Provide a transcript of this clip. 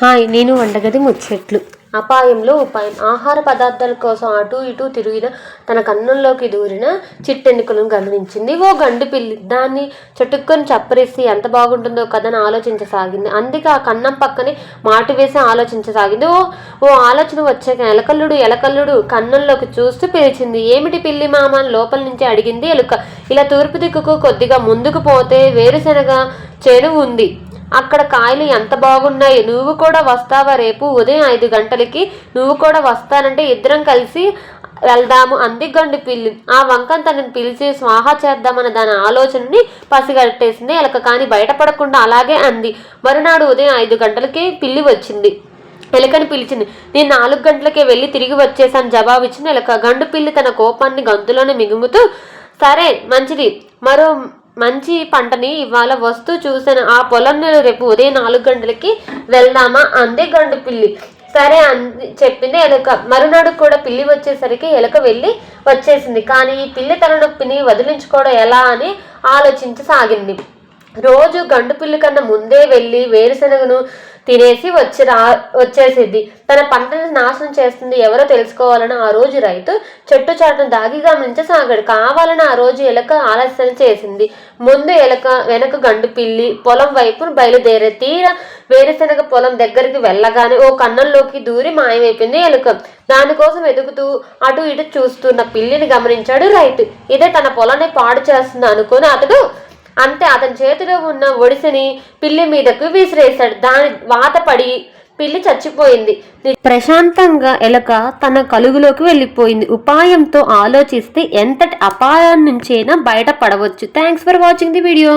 Hi, నేను వంటగది ముచ్చట్లు. అపాయంలో ఉపాయం. ఆహార పదార్థాల కోసం అటూ ఇటూ తిరిగిన తన కన్నుల్లోకి దూరిన చిట్టెన్నికలను గమనించింది ఓ గండు పిల్లి. దాన్ని చటుక్కుని చప్పరిస్తే ఎంత బాగుంటుందో కథను ఆలోచించసాగింది. అందుకే ఆ కన్నం పక్కనే మాటు వేసి ఆలోచించసాగింది. ఓ ఆలోచన వచ్చాక ఎలకల్లుడు కన్నంలోకి చూస్తూ పిలిచింది. ఏమిటి పిల్లి మామ అని లోపల నుంచి అడిగింది ఎలుక. ఇలా తూర్పు దిక్కుకు కొద్దిగా ముందుకు పోతే వేరుశెనగ చేను ఉంది. అక్కడ కాయలు ఎంత బాగున్నాయి. నువ్వు కూడా వస్తావా? రేపు ఉదయం 5 గంటలకి నువ్వు కూడా వస్తానంటే ఇద్దరం కలిసి వెళ్దాము అంది గండు పిల్లి. ఆ వంకం తనని పిలిచి స్వాహా చేద్దామన్న దాని ఆలోచనని పసిగట్టేసింది ఎలక. కానీ బయటపడకుండా అలాగే అంది. మరునాడు ఉదయం 5 గంటలకి పిల్లి వచ్చింది. ఎలకని పిలిచింది. నేను 4 గంటలకే వెళ్ళి తిరిగి వచ్చేసాను జవాబిచ్చిన ఎలక. గండు పిల్లి తన కోపాన్ని గంతులోనే మిగుముతూ, సరే మంచిది, మరో మంచి పంటని ఇవాళ వస్తూ చూశాను. ఆ పొలంలో రేపు ఉదయం 4 గంటలకి వెళ్దామా అంది గండు పిల్లి. సరే అంది చెప్పింది ఎలుక. మరునాడు కూడా పిల్లి వచ్చేసరికి ఎలుక వెళ్ళి వచ్చేసింది. కానీ ఈ పిల్లి తలనొప్పిని వదిలించుకోవడం ఎలా అని ఆలోచించసాగింది. రోజు గండు పిల్లి కన్నా ముందే వెళ్ళి వేరుశెనగను తినేసి వచ్చేసిద్ది. తన పంటను నాశనం చేస్తుంది ఎవరో తెలుసుకోవాలని ఆ రోజు రైతు చెట్టు చాటును దాగి గమనించసాగాడు. కావాలని ఆ రోజు ఎలక ఆలస్యం చేసింది. ముందు ఎలక, వెనక గండు పిల్లి పొలం వైపు బయలుదేరే. తీరా వేరుశెనగ పొలం దగ్గరికి వెళ్ళగానే ఓ కన్నంలోకి దూరి మాయమైపోయింది ఎలుక. దానికోసం ఎదుగుతూ అటు ఇటు చూస్తున్న పిల్లిని గమనించాడు రైతు. ఇదే తన పొలాన్ని పాడు చేస్తుంది అనుకుని అతని చేతిలో ఉన్న ఒడిసెని పిల్లి మీదకు విసిరేశాడు. దాని వాత పడి పిల్లి చచ్చిపోయింది. ప్రశాంతంగా ఎలక తన కలుగులోకి వెళ్ళిపోయింది. ఉపాయంతో ఆలోచిస్తే ఎంతటి అపాయం నుంచైనా బయటపడవచ్చు. Thanks for watching the video.